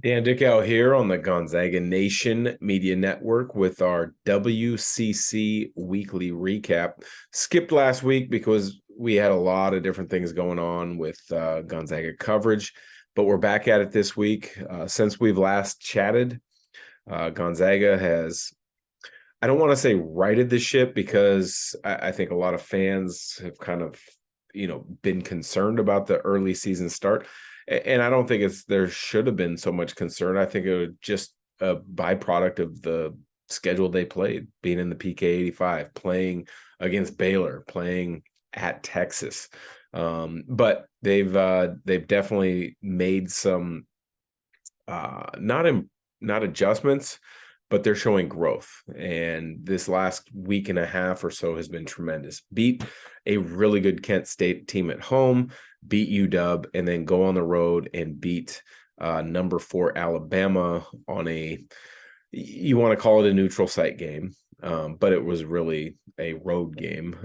Dan Dickau here on the Gonzaga Nation Media Network with our WCC weekly recap. Skipped last week because we had a lot of different things going on with Gonzaga coverage, but we're back at it this week. Since we've last chatted, Gonzaga has, I don't want to say righted the ship because I think a lot of fans have kind of, been concerned about the early season start. And I don't think there should have been so much concern. I think it was just a byproduct of the schedule they played, being in the PK 85, playing against Baylor, playing at Texas. But they've definitely made some not adjustments, but they're showing growth. And this last week and a half or so has been tremendous. Beat a really good Kent State team at home, beat UW, and then go on the road and beat number 4 Alabama on you want to call it a neutral site game, but it was really a road game.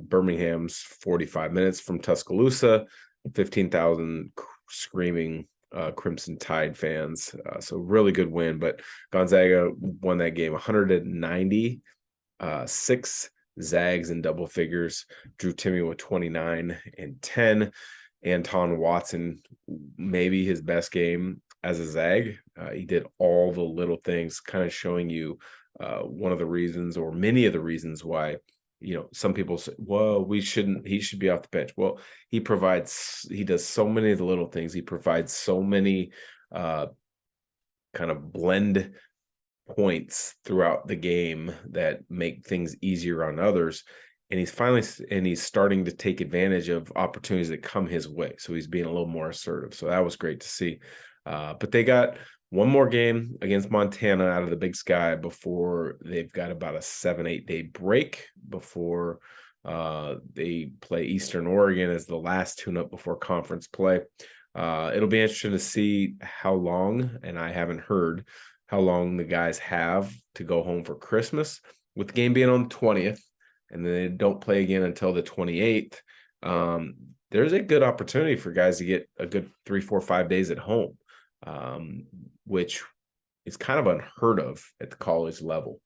Birmingham's 45 minutes from Tuscaloosa, 15,000 screaming Crimson Tide fans. So really good win, but Gonzaga won that game 190, 6 zags in double figures. Drew Timme with 29 and 10. Anton Watson, maybe his best game as a zag. He did all the little things, kind of showing you one of the reasons or many of the reasons why some people say, well, he should be off the bench. Well, he does so many of the little things. He provides so many kind of blend points throughout the game that make things easier on others. And he's starting to take advantage of opportunities that come his way. So he's being a little more assertive. So that was great to see. But they got one more game against Montana out of the Big Sky before they've got about a 7-8 day break before they play Eastern Oregon as the last tune-up before conference play. It'll be interesting to see how long, and I haven't heard how long the guys have to go home for Christmas, with the game being on the 20th, and then they don't play again until the 28th. There's a good opportunity for guys to get a good 3, 4, 5 days at home, which is kind of unheard of at the college level.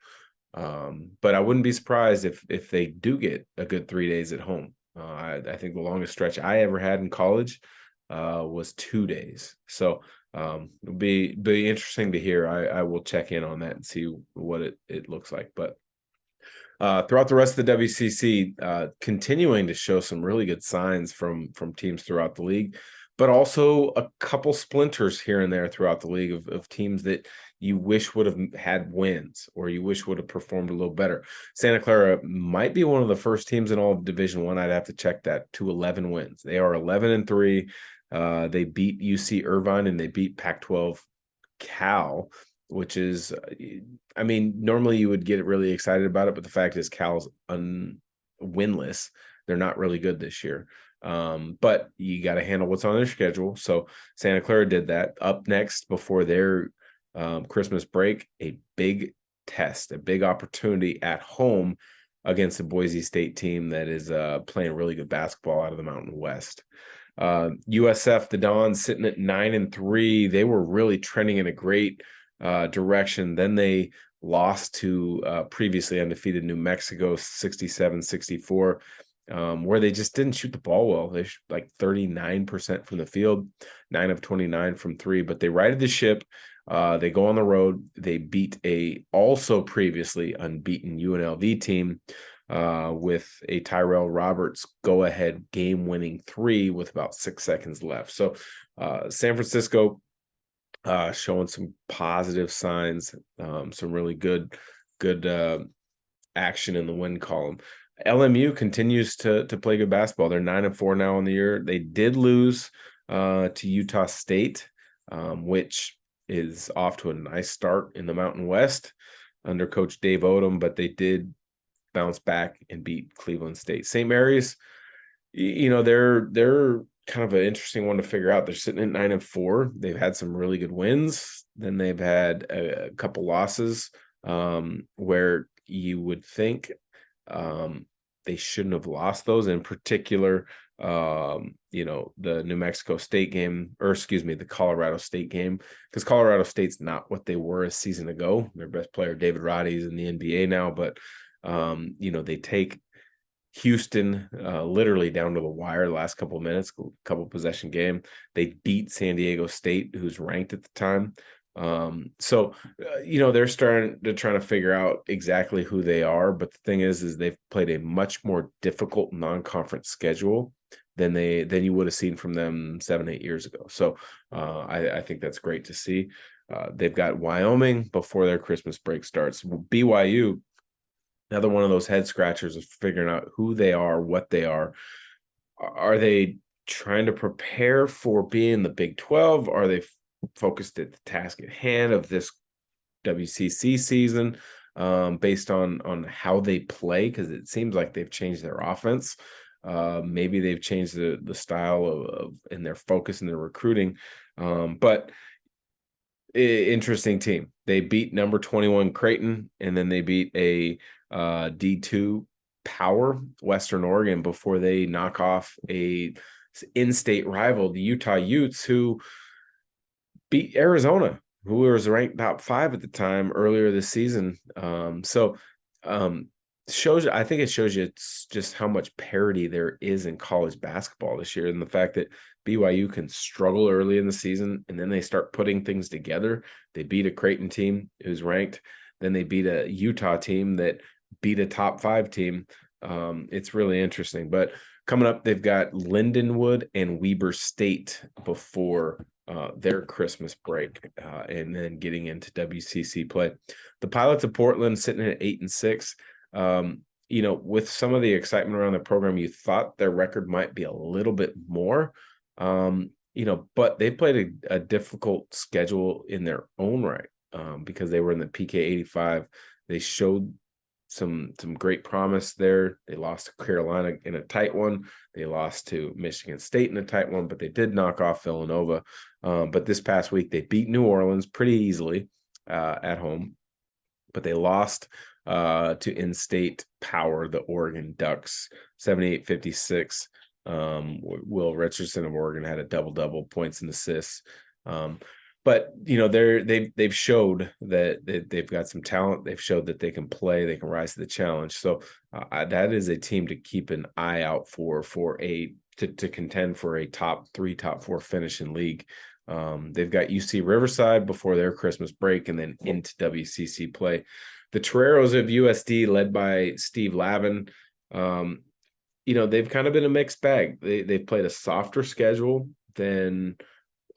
But I wouldn't be surprised if they do get a good 3 days at home. I think the longest stretch I ever had in college was 2 days. So it'll be interesting to hear. I will check in on that and see what it looks like. But throughout the rest of the WCC, continuing to show some really good signs from teams throughout the league, but also a couple splinters here and there throughout the league of teams that you wish would have had wins or you wish would have performed a little better. Santa Clara might be one of the first teams in all of Division I. I'd have to check that, to 11 wins. They are 11-3. They beat UC Irvine and they beat Pac-12 Cal, which is, I mean, normally you would get really excited about it, but the fact is Cal's winless. They're not really good this year. But you got to handle what's on their schedule. So Santa Clara did that. Up next before their Christmas break, a big test, a big opportunity at home against a Boise State team that is playing really good basketball out of the Mountain West. USF, the Dons, sitting at 9-3. They were really trending in a great direction. Then they lost to previously undefeated New Mexico 67-64, where they just didn't shoot the ball well. They shot like 39% from the field, 9 of 29 from 3, but they righted the ship. They go on the road. They beat a also previously unbeaten UNLV team with a Tyrell Roberts go-ahead game-winning 3 with about 6 seconds left. So San Francisco showing some positive signs, some really good action in the win column. LMU continues to play good basketball. They're 9-4 now on the year. They did lose to Utah State, which is off to a nice start in the Mountain West under Coach Dave Odom, but they did bounce back and beat Cleveland State. St. Mary's, they're kind of an interesting one to figure out. They're sitting at 9-4. They've had some really good wins. Then they've had a couple losses where you would think they shouldn't have lost those. In particular, the New Mexico State game, or excuse me, the Colorado State game, because Colorado State's not what they were a season ago. Their best player, David Roddy, is in the NBA now, but they take Houston literally down to the wire the last couple of minutes, couple possession game. They beat San Diego State, who's ranked at the time. They're starting to try to figure out exactly who they are. But the thing is they've played a much more difficult non-conference schedule than you would have seen from them 7-8 years ago. So I think that's great to see. They've got Wyoming before their Christmas break starts. BYU, another one of those head scratchers of figuring out who they are, what they are. Are they trying to prepare for being the Big 12? Are they focused at the task at hand of this WCC season based on how they play? Because it seems like they've changed their offense. Maybe they've changed the style of and their focus and their recruiting. But interesting team. They beat number 21 Creighton, and then they beat a D2 power Western Oregon before they knock off a in-state rival, the Utah Utes, who beat Arizona, who was ranked top 5 at the time earlier this season. I think it shows you it's just how much parity there is in college basketball this year, and the fact that BYU can struggle early in the season and then they start putting things together. They beat a Creighton team who's ranked, then they beat a Utah team that beat a top 5 team. It's really interesting. But coming up, they've got Lindenwood and Weber State before their Christmas break, and then getting into WCC play. The Pilots of Portland sitting at 8-6. With some of the excitement around the program, you thought their record might be a little bit more. But they played a difficult schedule in their own right, because they were in the PK 85. They showed some great promise there. They lost to Carolina in a tight one. They lost to Michigan State in a tight one, but they did knock off Villanova. But this past week, they beat New Orleans pretty easily at home, but they lost to in-state power, the Oregon Ducks, 78-56. Will Richardson of Oregon had a double-double, points and assists. But they've showed that they've got some talent. They've showed that they can play, they can rise to the challenge. So that is a team to keep an eye out for to contend for a top 3, top 4 finish in league. They've got UC Riverside before their Christmas break, and then into WCC play. The Toreros of USD, led by Steve Lavin, they've kind of been a mixed bag. They've played a softer schedule than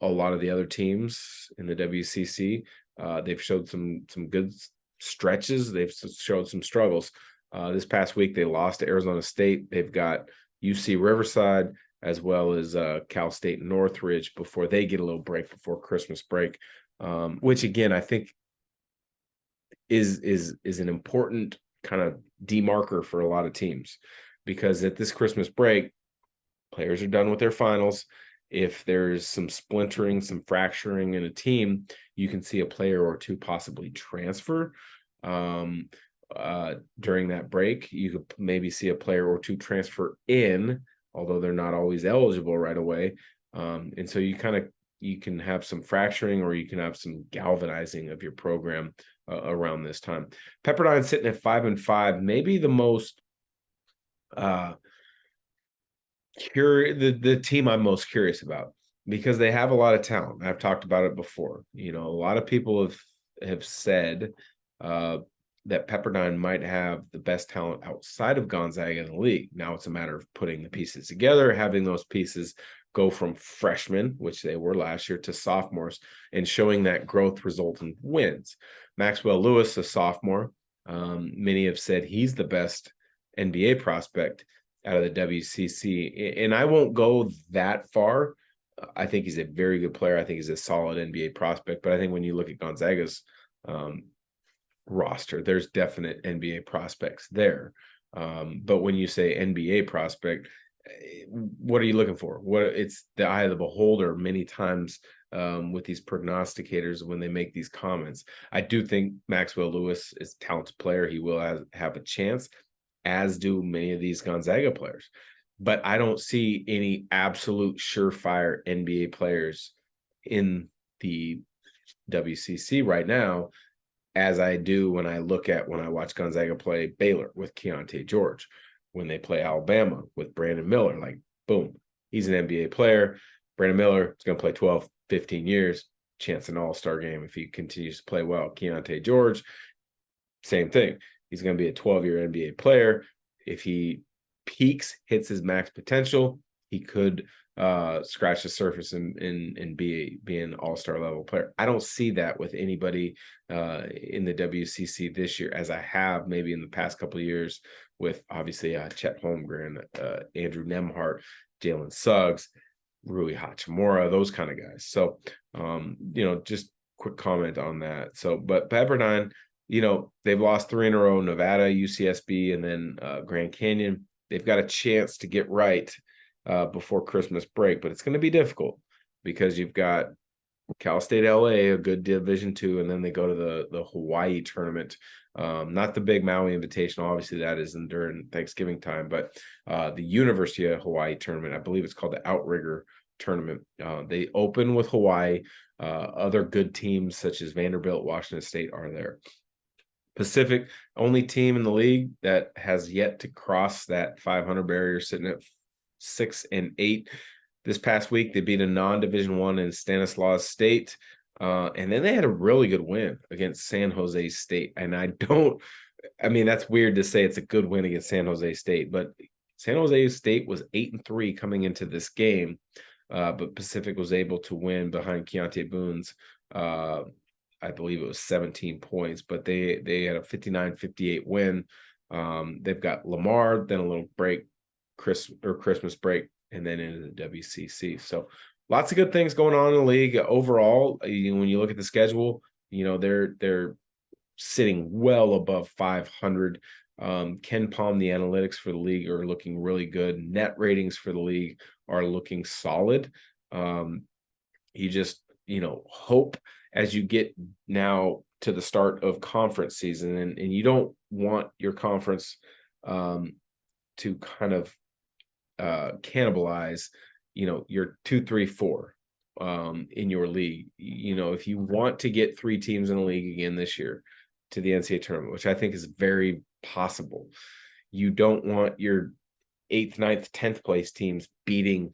a lot of the other teams in the WCC. They've showed some good stretches. They've showed some struggles. This past week, they lost to Arizona State. They've got UC Riverside as well as Cal State Northridge before they get a little break before Christmas break, which again I think is an important kind of demarker for a lot of teams, because at this Christmas break, players are done with their finals. If there's some splintering, some fracturing in a team, you can see a player or two possibly transfer during that break. You could maybe see a player or two transfer in, although they're not always eligible right away. And so you can have some fracturing, or you can have some galvanizing of your program around this time. Pepperdine sitting at 5-5, maybe the most the team I'm most curious about, because they have a lot of talent. I've talked about it before. A lot of people have said that Pepperdine might have the best talent outside of Gonzaga in the league. Now it's a matter of putting the pieces together, having those pieces go from freshmen, which they were last year, to sophomores, and showing that growth result in wins. Maxwell Lewis, a sophomore, many have said he's the best NBA prospect out of the WCC, and I won't go that far. I think he's a very good player. I think he's a solid NBA prospect, but I think when you look at Gonzaga's roster, there's definite NBA prospects there. But when you say NBA prospect, what are you looking for? It's the eye of the beholder many times with these prognosticators when they make these comments. I do think Maxwell Lewis is a talented player. He will have a chance, as do many of these Gonzaga players. but I don't see any absolute surefire NBA players in the WCC right now, as I do when I watch Gonzaga play Baylor with Keontae George, when they play Alabama with Brandon Miller. Like, boom, he's an NBA player. Brandon Miller is going to play 12, 15 years, chance an all-star game if he continues to play well. Keontae George, same thing. He's going to be a 12-year NBA player. If he peaks, hits his max potential, he could scratch the surface and be an all-star level player. I don't see that with anybody in the WCC this year, as I have maybe in the past couple of years with obviously Chet Holmgren, Andrew Nembhard, Jalen Suggs, Rui Hachimura, those kind of guys. So, just quick comment on that. So, but Pepperdine, they've lost 3 in a row: Nevada, UCSB, and then Grand Canyon. They've got a chance to get right before Christmas break, but it's going to be difficult because you've got Cal State LA, a good Division II, and then they go to the Hawaii tournament. Not the big Maui Invitational. Obviously, that isn't during Thanksgiving time, but the University of Hawaii tournament, I believe it's called the Outrigger tournament. They open with Hawaii. Other good teams such as Vanderbilt, Washington State are there. Pacific, only team in the league that has yet to cross that 500 barrier, sitting at 6-8. This past week, they beat a non-Division I in Stanislaus State. And then they had a really good win against San Jose State. And that's weird to say it's a good win against San Jose State, but San Jose State was 8-3 coming into this game. But Pacific was able to win behind Keontae Boone's, I believe it was 17 points, but they had a 59-58 win. They've got Lamar, then a little break, Christmas break, and then into the WCC. So lots of good things going on in the league overall. When you look at the schedule, they're sitting well above 500. Ken Palm, the analytics for the league are looking really good. Net ratings for the league are looking solid. You just, hope as you get now to the start of conference season, and you don't want your conference to kind of cannibalize, your 2, 3, 4 in your league. If you want to get 3 teams in the league again this year to the NCAA tournament, which I think is very possible, you don't want your 8th, 9th, 10th place teams beating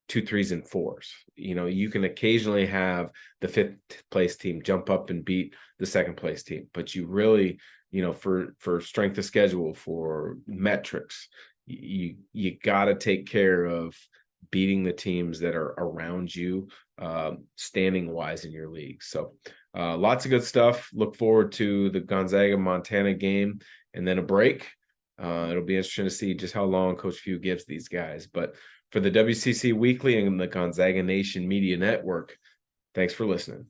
2, 3s, and 4s. You can occasionally have the 5th place team jump up and beat the 2nd place team, but you really, for strength of schedule, for metrics, you got to take care of beating the teams that are around you, standing wise in your league. So lots of good stuff. Look forward to the Gonzaga Montana game and then a break. It'll be interesting to see just how long Coach Few gives these guys. But for the WCC Weekly and the Gonzaga Nation Media Network, thanks for listening.